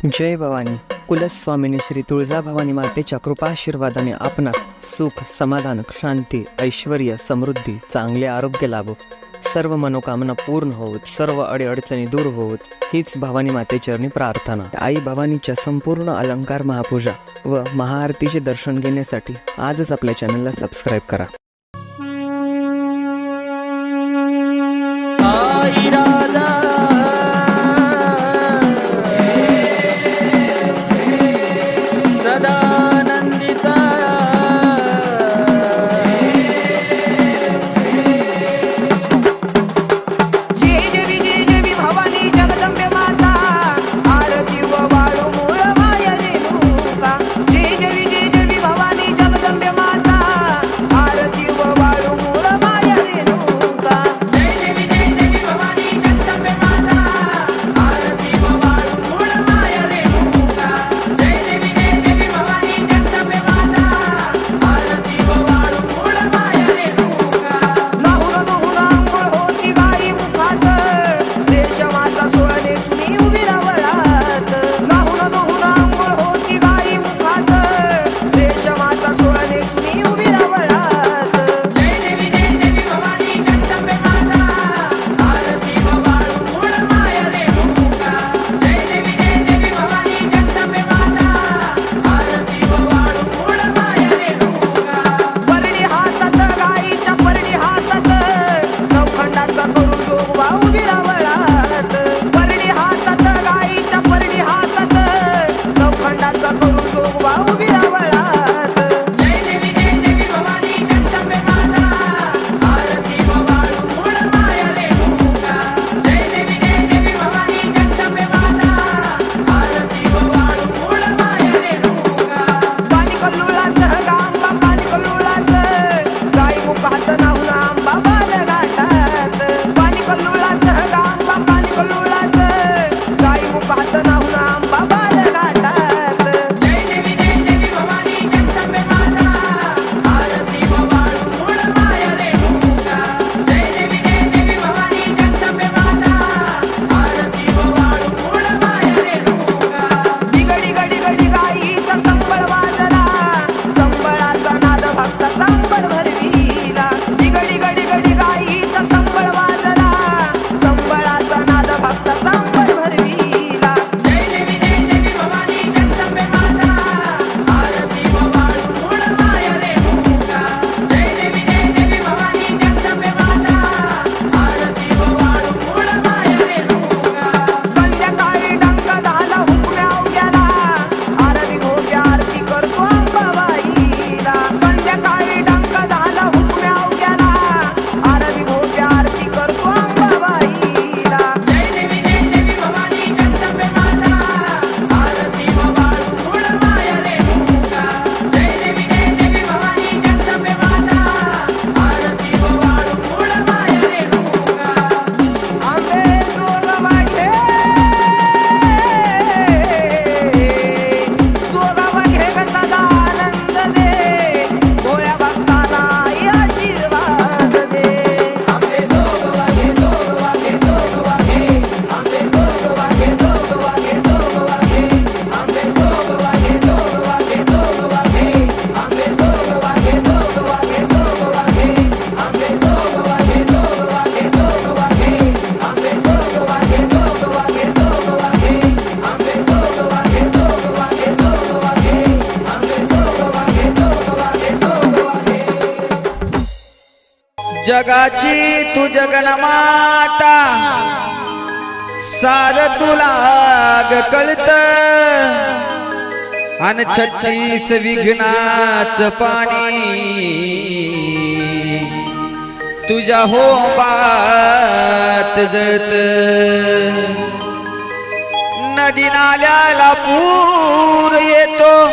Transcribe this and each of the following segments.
जय भवानी. कुलस्वामिनी श्री तुळजाभवानी मातेच्या कृपाशीर्वादाने आपणास सुख, समाधान, शांती, ऐश्वर्य, समृद्धी, चांगले आरोग्य लाभो, सर्व मनोकामना पूर्ण होत, सर्व अडीअडचणी दूर होत, हीच भवानी मातेचरणी प्रार्थना. आई भवानीच्या संपूर्ण अलंकार महापूजा व महाआरतीचे दर्शन घेण्यासाठी आजच आपल्या चॅनलला सबस्क्राईब करा. जगाची तू जगन्माता, सार तुला कळत, अन 36 विघ्नाच पाणी तुझ्या होमात जळत. नदी नाल्याला पूर येतो,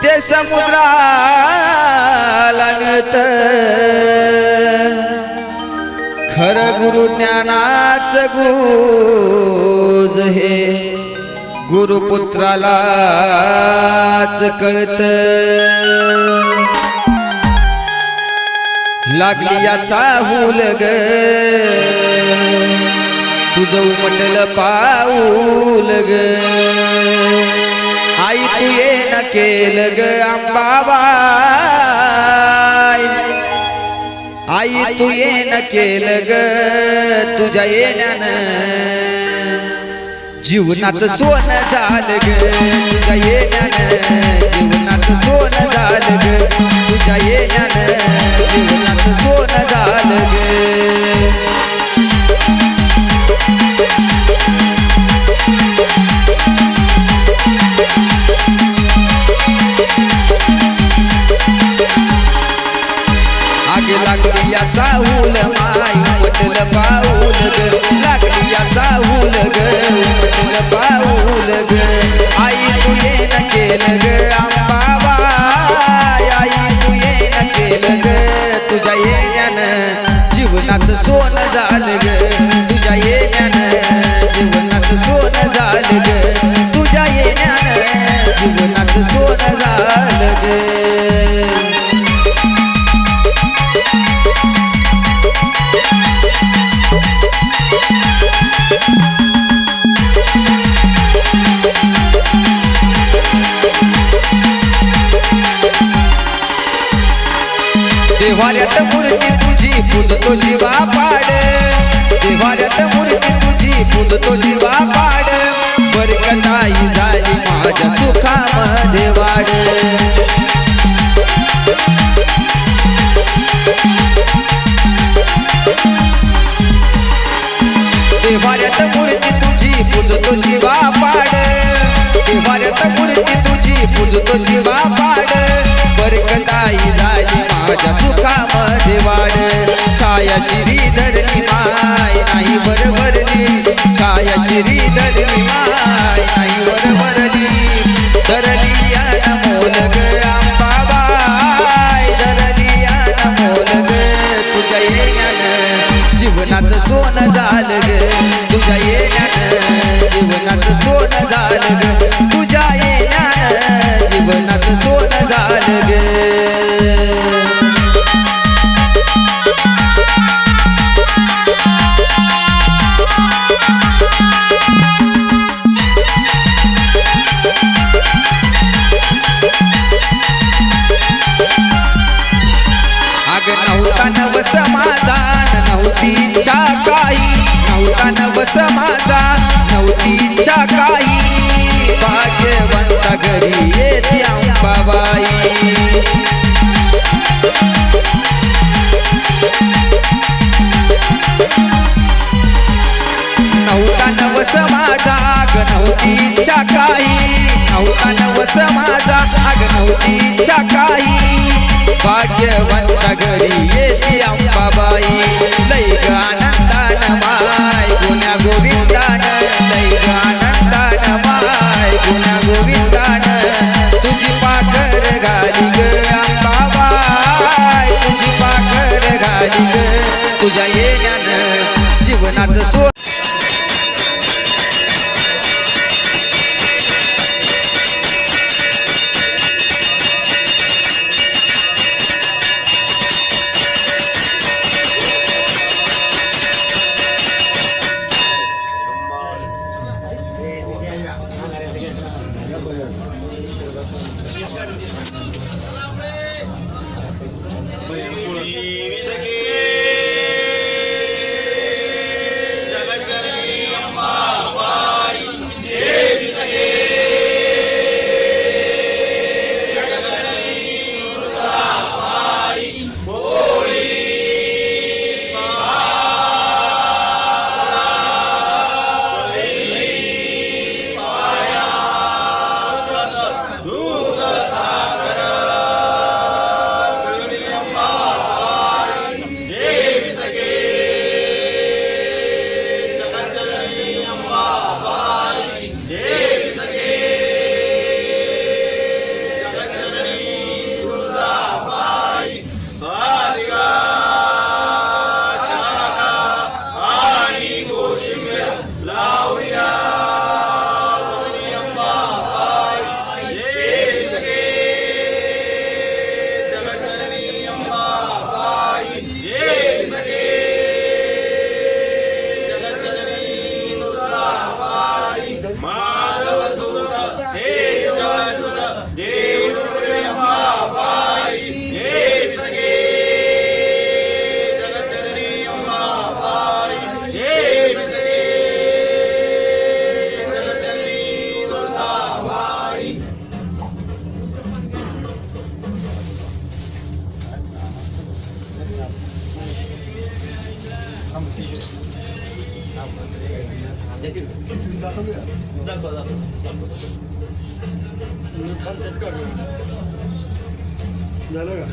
ते समुद्राला मिळत. खर गुरु ज्ञानाच गुज हे गुरुपुत्रालाच कळत. लागली याचा हुल ग तुझं उमटलं पाऊल ग आई तू ये न केलं ग अंबाबाई आई तू ये न केलं ग तुझ्या येण्यानं जीवनाचं सोनं झालं ग तुझ्या येण्यानं जीवनाचं सोनं झालं ग तुझ्या येण्यानं जीवनाचं सोनं झालं ग आग लागली याचा हुल माय उमटलं पाऊल ग लागली याचा हुल ग उमटलं पाऊल ग आई तू ये न केलं ग अंबाबाई आई तू ये न केलं ग तुझ्या येण्यानं जीवनाचं सोनं झालं ग तुझ्या येण्यानं जीवनाचं सोनं झालं ग तुझ्या येण्यानं जीवनाचं सोनं झालं ग देवाऱ्यात मूर्ती तुझी पूजतो जीवा पाड देवाऱ्यात मूर्ती तुझी पूजतो जीवा पाड बरकताई झाली माझ्या सुखामध्ये वाढ देवाऱ्यात मूर्ती तुझी पूजतो जीवा पाड देवाऱ्यात मूर्ती तुझी पूजतो जीवा पाड बरकताई झाली माझ्या सुखामध्ये वाढ छाया श्री धरणी माय नाही बरबरली छाया श्री धरणी माय नाही बरबरली धरली यान मोल ग अंबाबाई धरली यान मोल ग तुझ्या येण्यानं जीवनाचं सोनं झालं ग तुझ्या येण्यानं जीवनाचं सोनं झालं ग तुझ्या येण्यानं जीवनाचं सोनं झालं ग नव्हता नवस माझा नव्हती इच्छा काही नव्हता नवस माझा नव्हती इच्छा काही भाग्यवंता घरी येते अंबाबाई नव्हता नवस माझा नव्हती इच्छा काही नव्हता नवस माझा नव्हती इच्छा काही भाग्यवंता घरी येते अंबाबाई लय ग आनंदान माय गुण्या गोविंदान लय ग आनंदान माय गुण्या गोविंदान तुझी पाखर घाली ग अंबाबाई तुझी पाखर घाली ग तुझ्या येण्यानं जीवनाचं सो झालं का?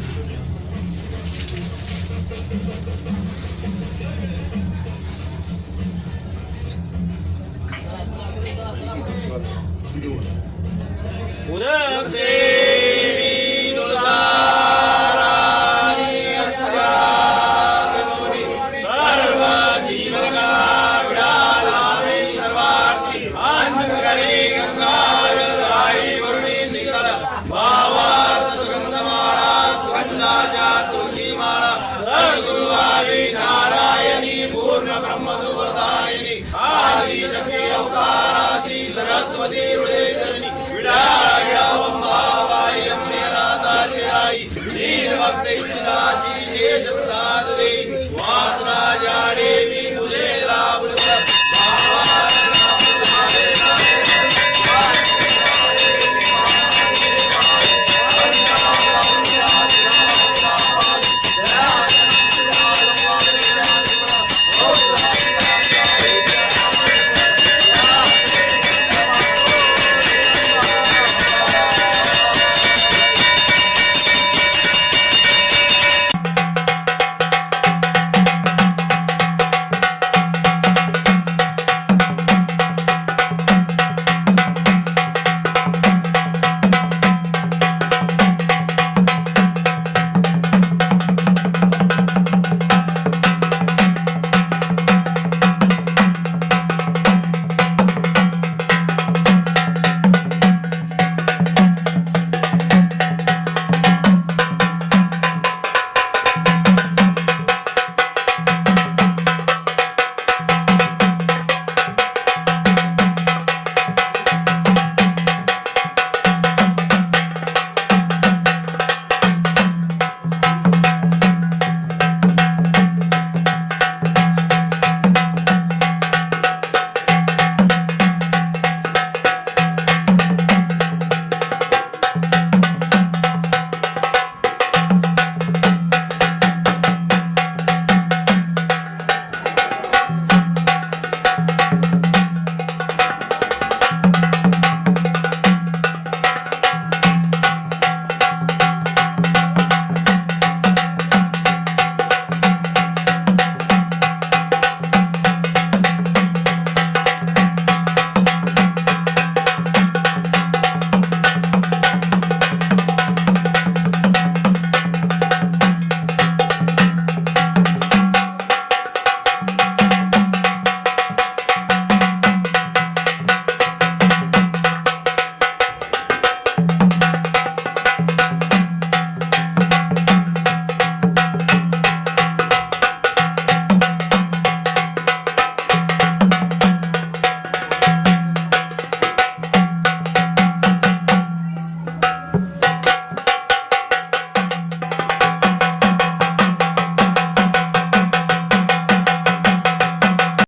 सरस्वती